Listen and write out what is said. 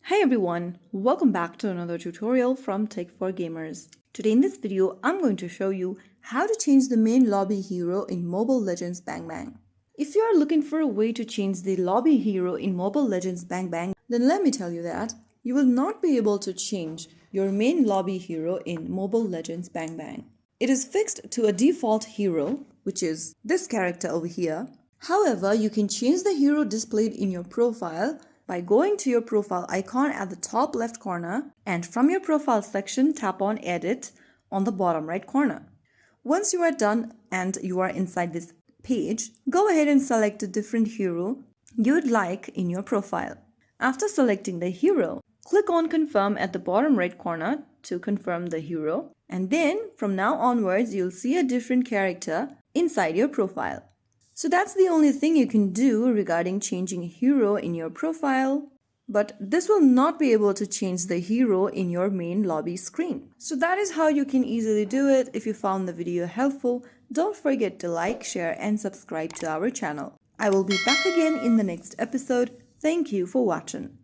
Hey everyone, welcome back to another tutorial from Tech for Gamers. Today in this video, I'm going to show you how to change the main lobby hero in Mobile Legends Bang Bang. If you are looking for a way to change the lobby hero in Mobile Legends Bang Bang, then let me tell you that you will not be able to change your main lobby hero in Mobile Legends Bang Bang. It is fixed to a default hero, which is this character over here. However, you can change the hero displayed in your profile by going to your profile icon at the top left corner, and from your profile section tap on Edit on the bottom right corner. Once you are done and you are inside this page, go ahead and select a different hero you'd like in your profile. After selecting the hero, click on Confirm at the bottom right corner to confirm the hero, and then from now onwards you'll see a different character inside your profile. So that's the only thing you can do regarding changing a hero in your profile, but this will not be able to change the hero in your main lobby screen. So that is how you can easily do it. If you found the video helpful, don't forget to like, share and subscribe to our channel. I will be back again in the next episode. Thank you for watching.